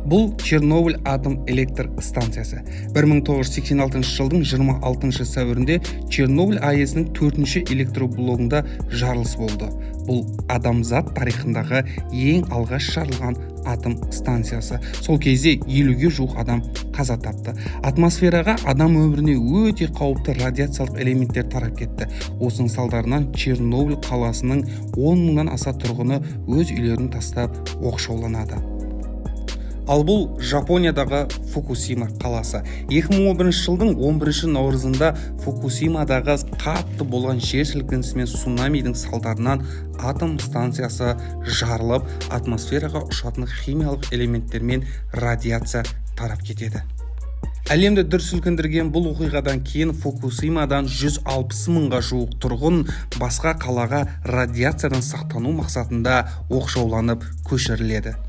Бұл Чернобыль атом электр станциясы. 1986 жылдың 26 сәуірінде Чернобыль АЭСінің 4-ші электроблогында жарылыс болды. Бұл адамзат тарихындағы ең алғаш жарылған атом станциясы. Сол кезде 50-ге жуық адам қаза тапты. Атмосфераға адам өміріне өте қауіпті радиациялық элементтер тарап кетті. Осының салдарынан Чернобыль қаласының 10 мыңнан аса тұрғыны өз үйлерін тастап оқшауланады. Ал бұл Жапониядағы Фукусима қаласы. 2011 жылдың 11 наурызында Фукусимадағы қатты болған жер сілкінісі мен цунамидің салдарынан атом станциясы жарылып, атмосфераға ұшатын химиялық элементтер мен радиация тарап кетеді. Әлемді дүр сілкіндірген бұл оқиғадан кейін Фукусимадан 160 мыңға жуық тұрғын басқа қалаға радиациядан сақтану мақсатында оқшауланып көшіріледі.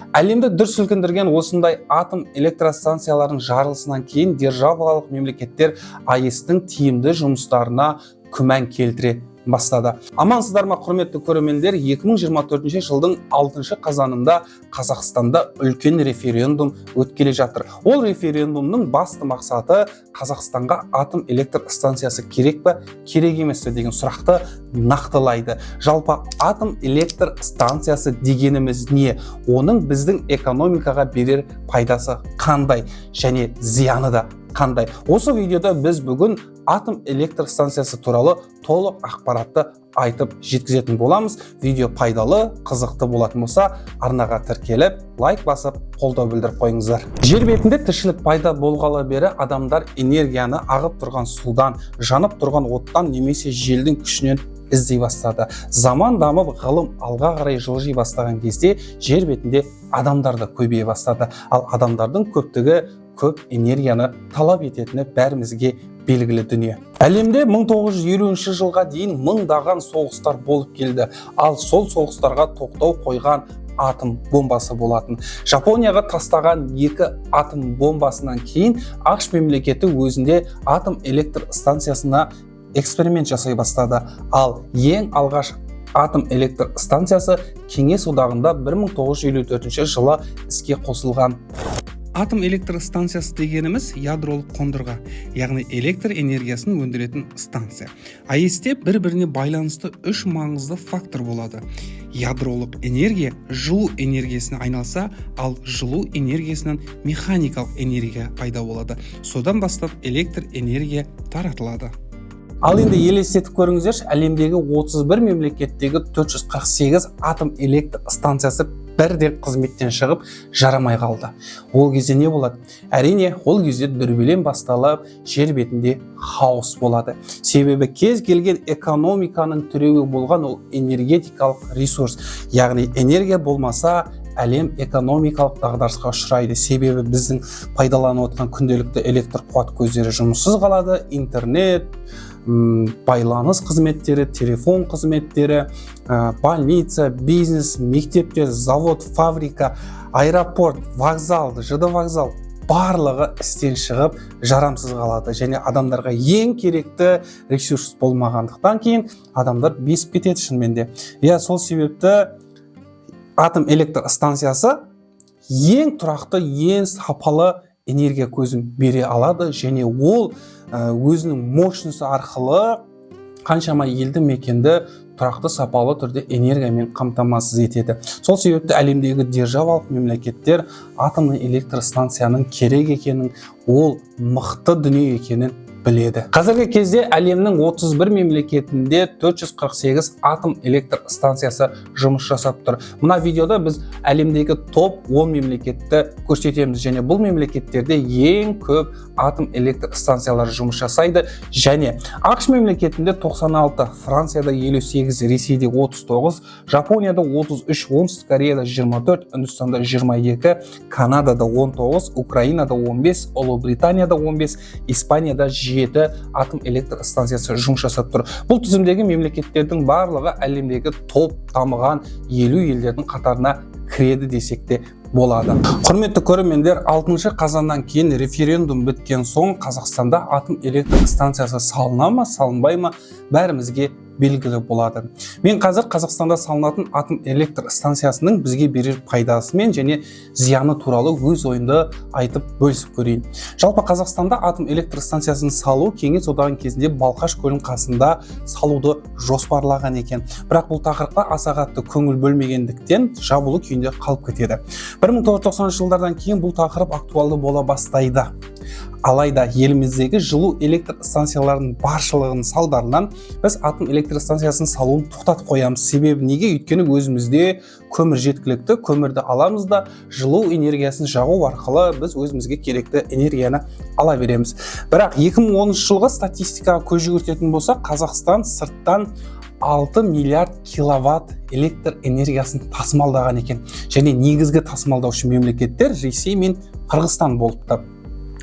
Әлемді дүр сілкіндірген осындай атом электростанцияларының жарылысынан кейін державалық мемлекеттер АЭС-тің тиімді жұмыстарына күмән келтіре бастады. Амансыздар ма, құрметті көрермендер? 2024 жылдың 6 қазанында Қазақстанда үлкен референдум өткелі жатыр. Ол референдумның басты мақсаты Қазақстанға атом электр станциясы керек пе, керек емес пе деген сұрақты нақтылайды. Жалпы атом электр станциясы дегеніміз не? Оның біздің экономикаға берер пайдасы қандай және зияны да қандай? Осы видеода біз бүгін атом электр станциясы туралы толық ақпаратты айтып жеткізетін боламыз. Видео пайдалы, қызықты болатын болса, арнаға тіркеліп, лайк басып, қолдау білдіріп қойыңыздар. Жер бетінде тіршілік пайда болғалы бері адамдар энергияны ағып тұрған судан, жанып тұрған оттан немесе желдің күшінен іздей бастады. Заман дамып, ғылым алға қарай жылжи бастаған кезде жер бетінде адамдар да көбейе бастады. Ал адамдардың көптігі көп энергияны талап ететіні бәрімізге белгілі дүние. Әлемде 1950 жылға дейін мыңдаған соғыстар болып келді. Ал сол соғыстарға тоқтау қойған атом бомбасы болатын. Жапонияға тастаған 2 атом бомбасынан кейін ақш мемлекеті өзінде атом электр станциясына эксперимент жасай бастады. Ал ең алғаш атом электр станциясы Кеңес одағында 1954 жылы іске қосылған. Атом электр станциясы дегеніміз ядролық қондырғы, яғни электр энергиясын өндіретін станция. АЭС-те бір-біріне байланысты 3 маңызды фактор болады. Ядролық энергия жылу энергиясына айналса, ал жылу энергиясынан механикалық энергия пайда болады. Содан бастап электр энергия таратылады. Ал енді елестетіп көріңіздерші, әлемдегі 31 мемлекеттегі 448 атом электр станциясы бірден қызметтен шығып жарамай қалды. Ол кезде не болады? Әрине, ол кезде дүрбелең басталып, жер бетінде хаос болады. Себебі кез келген экономиканың тіреуі болған ол энергетикалық ресурс. Яғни энергия болмаса, әлем экономикалық дағдарысқа ұшырайды. Себебі біздің пайдаланып отырған күнделікті электр қуат көздері жұмыссыз қалады, интернет, байланыс қызметтері, телефон қызметтері, больница, бизнес, мектептер, завод, фабрика, аэропорт, вокзал, ЖД вокзал барлығы істен шығып жарамсыз қалады. Және адамдарға ең керекті ресурс болмағандықтан кейін адамдар безіп кетеді шынымен де. Сол себепті атом электр станциясы ең тұрақты, ең сапалы энергия көзін бере алады және ол өзінің мощності арқылы қаншама елді мекенді тұрақты сапалы түрде энергиямен қамтамасыз етеді. Сол себепті әлемдегі державалық мемлекеттер атомный электр станцияның керек екенін, ол мықты дүние екенін біледі. Қазіргі кезде әлемнің 31 мемлекетінде 448 атом электр станциясы жұмыс жасап тұр. Мына видеода біз әлемдегі топ 10 мемлекетті көрсетеміз және бұл мемлекеттерде ең көп атом электр станциялары жұмыс жасайды. Және ақш мемлекетінде 96, Францияда 58, Ресейде 39, Жапонияда 33, Оңтүстік Кореяда 24, Үндістанда 22, Канадада 19, Украинада 15, Ұлыбританияда 15, Испанияда 7 атом электр станциясы жұмыс жасап тұр. Бұл тізімдегі мемлекеттердің барлығы әлемдегі топ дамыған 50 елдердің қатарына кіреді десек те болады. Құрметті көрермендер, 6 қазаннан кейін референдум біткен соң Қазақстанда атом электр станциясы салына ма, салынбай ма, бәрімізге белгілі болады. Мен қазір Қазақстанда салынатын атом электр станциясының бізге берер пайдасымен және зияны туралы өз ойымды айтып бөлісіп көрейін. Жалпы Қазақстанда атом электр станциясын салу Кеңес одағының кезінде Балқаш көлінің қасында салуды жоспарлаған екен. Бірақ бұл тақырыпқа аса қатты көңіл бөлмегендіктен жабулы күйінде қалып кетеді. 1990 жылдардан кейін бұл тақырып актуалды бола бастайды. Алайда еліміздегі жылу электр станцияларының баршылығының салдарынан біз атом электр станциясын салуын тоқтатып қоямыз. Себебі неге? Өйткені өзімізде көмір жеткілікті, көмірді аламыз да жылу энергиясын жағу арқылы біз өзімізге керекті энергияны ала береміз. Бірақ 2010 жылғы статистикаға көз жүгіртетін болсақ, Қазақстан сырттан 6 миллиард киловатт электр энергиясын тасымалдаған екен. Және негізгі тасымалдаушы мемлекеттер Ресей мен Қырғызстан болыпты.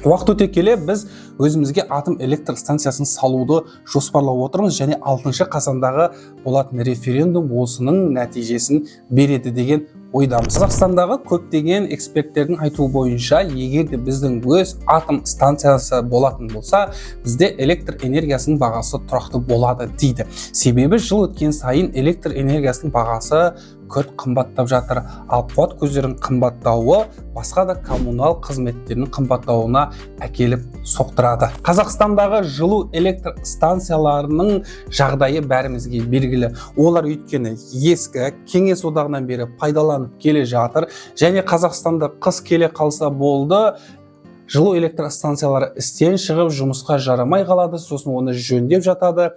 Уақыт өте келе біз өзімізге атом электр станциясын салуды жоспарлап отырмыз және 6 қазандағы болатын референдум осының нәтижесін береді деген ойдамыз. Қазақстандағы көптеген эксперттердің айтуы бойынша, егер де біздің өз атом станциясы болатын болса, бізде электр энергиясының бағасы тұрақты болады дейді. Себебі жыл өткен сайын электр энергиясының бағасы күрт қымбаттап жатыр. Ал қуат көздерінің қымбаттауы басқа да коммунал қызметтерінің қымбаттауына әкеліп соқтырады. Қазақстандағы жылу электр станцияларының жағдайы бәрімізге белгілі. Олар өйткені ескі, Кеңес одағынан бері пайдаланып келе жатыр және Қазақстанда қыс келе қалса болды, жылу электр станциялары істен шығып жұмысқа жарамай қалады, сосын оны жөндеп жатады.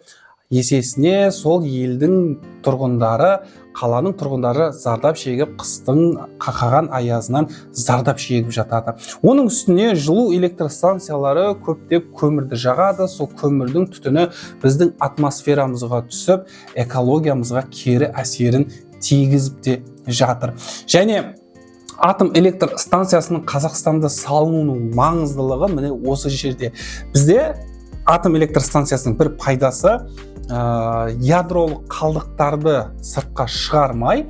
Есесіне сол елдің тұрғындары, қаланың тұрғындары зардап шегіп, қыстың қақаған аязынан зардап шегіп жатады. Оның үстіне жылу электр станциялары көптеп көмірді жағады. Сол көмірдің түтіні біздің атмосферамызға түсіп, экологиямызға кері әсерін тигізіп те жатыр. Және атом электр станциясының Қазақстанда салынуының маңыздылығы міне осы жерде. Бізде атом электр станциясының бір пайдасы ядролық қалдықтарды сыртқа шығармай,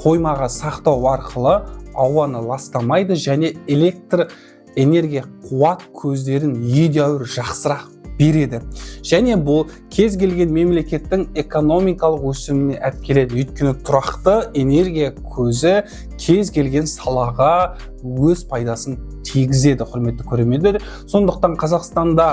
қоймаға сақтау арқылы ауаны ластамайды және электр энергия қуат көздерін едәуір жақсырақ береді. Және бұл кез келген мемлекеттің экономикалық өсіміне алып келеді. Өйткені тұрақты энергия көзі кез келген салаға өз пайдасын тигізеді, құрметті көрермендер. Сондықтан Қазақстанда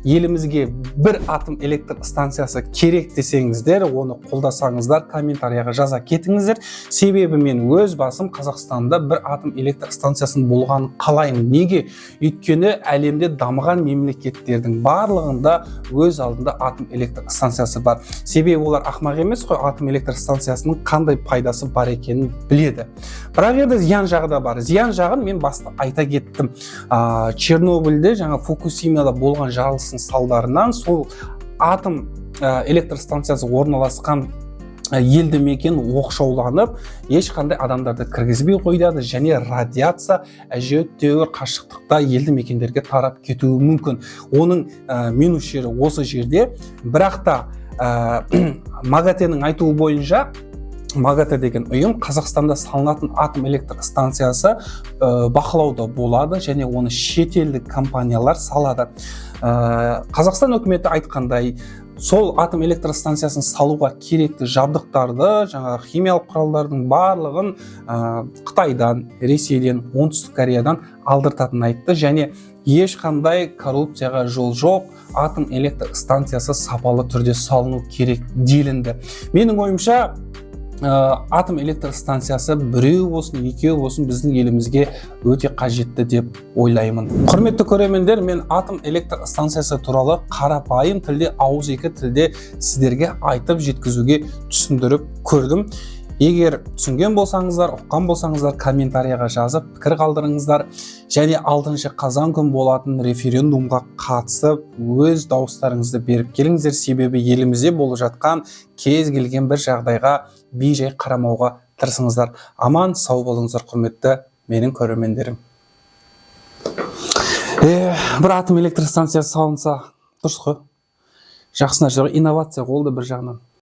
елімізге бір атом электр станциясы керек десеңіздер, оны қолдасаңыздар, комментарияға жаза кетіңіздер. Себебі мен өз басым Қазақстанда бір атом электр станциясын болғанын қалаймын. Неге? Өйткені әлемде дамыған мемлекеттердің барлығында өз алдында атом электр станциясы бар. Себебі олар ақымақ емес қой, атом электр станциясының қандай пайдасы бар екенін біледі. Бірақ енді зиян жағы да бар. Зиян жағын мен баста айта кеттім. Чернобыльде, жаңа Фукусимада болған жарылыстың салдарынан сол атом электр станциясы орналасқан елді мекен оқшауланып, ешқандай адамдарды кіргізбей қойды және радиация әжептәуір қашықтықта елді мекендерге тарап кетуі мүмкін. Оның минус жері осы жерде. Бірақ та МАГАТЭ-нің айтуы бойынша, МАГАТЭ деген ұйым Қазақстанда салынатын атом электр станциясы бақылауда болады және оны шетелдік компаниялар салады. Қазақстан үкіметі айтқандай, сол атом электр станциясын салуға керекті жабдықтарды, жаңа химиялық құралдардың барлығын Қытайдан, Ресейден, Оңтүстік Кореядан алдыртатынын айтты және ешқандай коррупцияға жол жоқ, атом электр станциясы сапалы түрде салыну керек делінді. Менің ойымша, атом электр станциясы біреу болсын, екеу болсын біздің елімізге өте қажетті деп ойлаймын. Құрметті көрермендер, мен атом электр станциясы туралы қарапайым тілде, ауызекі тілде сіздерге айтып жеткізуге түсіндіріп көрдім. Егер түсінген болсаңыздар, ұққан болсаңыздар, комментарияға жазып пікір қалдырыңыздар және 6 қазан күн болатын референдумға қатысып өз дауыстарыңызды беріп келіңіздер. Себебі елімізде болып жатқан кез келген бір жағдайға бей-жай қарамауға тырысыңыздар. Аман, сау болыңыздар, құрметті менің көрермендерім. Бір атом электр станциясы салынса дұрыс қой. Жақсы нәрсе, инновация болды бір жағынан.